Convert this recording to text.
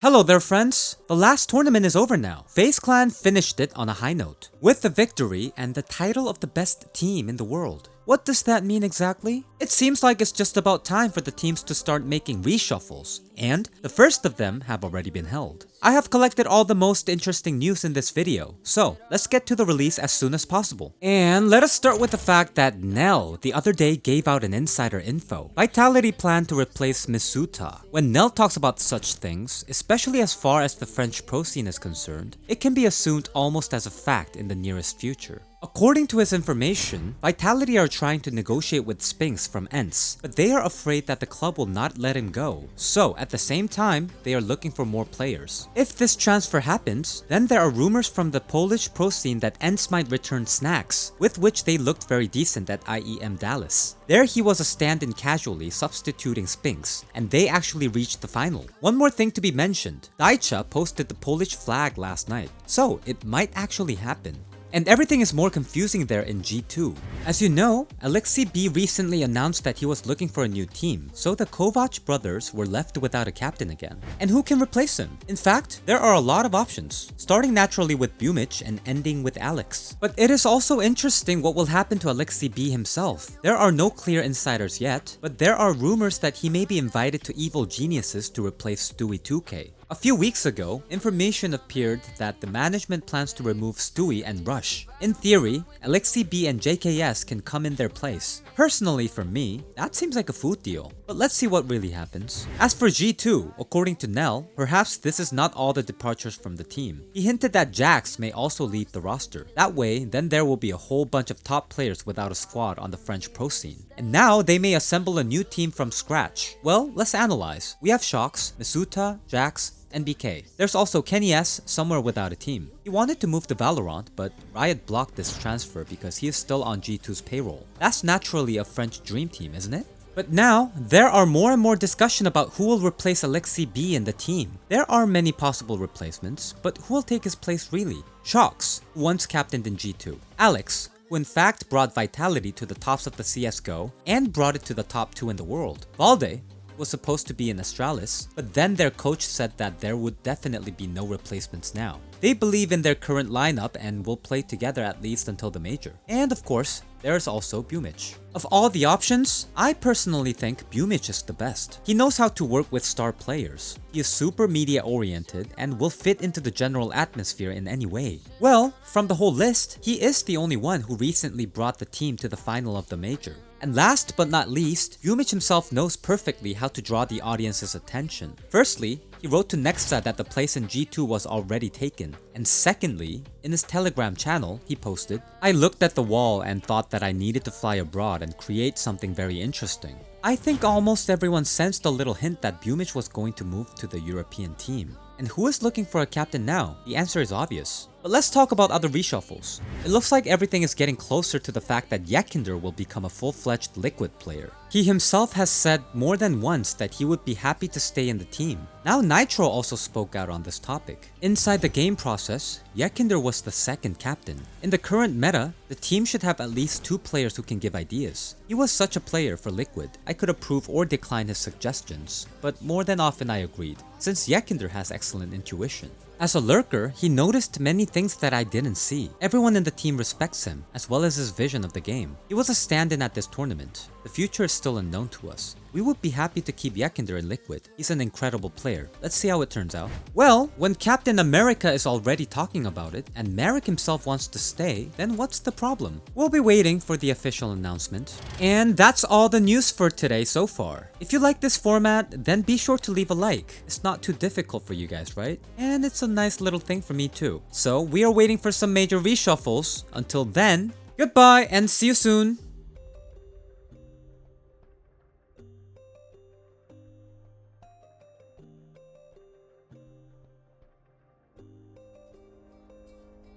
Hello there friends! The last tournament is over now. FaZe Clan finished it on a high note, with the victory and the title of the best team in the world. What does that mean exactly? It seems like it's just about time for the teams to start making reshuffles, and the first of them have already been held. I have collected all the most interesting news in this video, so let's get to the release as soon as possible. And let us start with the fact that Nell the other day gave out an insider info. Vitality planned to replace Misuta. When Nell talks about such things, especially as far as the French pro scene is concerned, it can be assumed almost as a fact in the nearest future. According to his information, Vitality are trying to negotiate with Spinks from ENCE, but they are afraid that the club will not let him go. So at the same time, they are looking for more players. If this transfer happens, then there are rumors from the Polish pro scene that ENCE might return Snacks, with which they looked very decent at IEM Dallas. There he was a stand-in casually substituting Spinks, and they actually reached the final. One more thing to be mentioned, Daicha posted the Polish flag last night, so it might actually happen. And everything is more confusing there in G2. As you know, Alexi B recently announced that he was looking for a new team, so the Kovac brothers were left without a captain again. And who can replace him? In fact, there are a lot of options, starting naturally with Boombl4 and ending with Alex. But it is also interesting what will happen to Alexi B himself. There are no clear insiders yet, but there are rumors that he may be invited to Evil Geniuses to replace Stewie 2K. A few weeks ago, information appeared that the management plans to remove Stewie and Rush. In theory, Alexi B and JKS can come in their place. Personally for me, that seems like a food deal. But let's see what really happens. As for G2, according to Nell, perhaps this is not all the departures from the team. He hinted that Jax may also leave the roster. That way, then there will be a whole bunch of top players without a squad on the French pro scene. And now they may assemble a new team from scratch. Well, let's analyze. We have Shox, Misuta, Jax, and BK. There's also Kenny S somewhere without a team. He wanted to move to Valorant, but Riot blocked this transfer because he is still on G2's payroll. That's naturally a French dream team, isn't it? But now, there are more and more discussion about who will replace Alexi B in the team. There are many possible replacements, but who will take his place really? Shox, who once captained in G2. Alex, who in fact brought Vitality to the tops of the CSGO and brought it to the top 2 in the world. Valde was supposed to be in Astralis, but then their coach said that there would definitely be no replacements now. They believe in their current lineup and will play together at least until the major. And of course, there's also Boombl4. Of all the options, I personally think Boombl4 is the best. He knows how to work with star players. He is super media oriented and will fit into the general atmosphere in any way. Well, from the whole list, he is the only one who recently brought the team to the final of the major. And last but not least, Boombl4 himself knows perfectly how to draw the audience's attention. Firstly, he wrote to Nexa that the place in G2 was already taken. And secondly, in his Telegram channel, he posted, "I looked at the wall and thought that I needed to fly abroad and create something very interesting." I think almost everyone sensed a little hint that Boombl4 was going to move to the European team. And who is looking for a captain now? The answer is obvious. But let's talk about other reshuffles. It looks like everything is getting closer to the fact that Yekinder will become a full-fledged Liquid player. He himself has said more than once that he would be happy to stay in the team. Now Nitro also spoke out on this topic. Inside the game process, Yekinder was the second captain. In the current meta, the team should have at least 2 players who can give ideas. He was such a player for Liquid. I could approve or decline his suggestions, but more than often I agreed, since Yekinder has excellent intuition. As a lurker, he noticed many things that I didn't see. Everyone in the team respects him, as well as his vision of the game. He was a stand-in at this tournament. The future is still unknown to us. We would be happy to keep Yekinder in Liquid. He's an incredible player. Let's see how it turns out. Well, when Captain America is already talking about it, and Merrick himself wants to stay, then what's the problem? We'll be waiting for the official announcement. And that's all the news for today so far. If you like this format, then be sure to leave a like. It's not too difficult for you guys, right? And it's a nice little thing for me too. So we are waiting for some major reshuffles. Until then, goodbye and see you soon!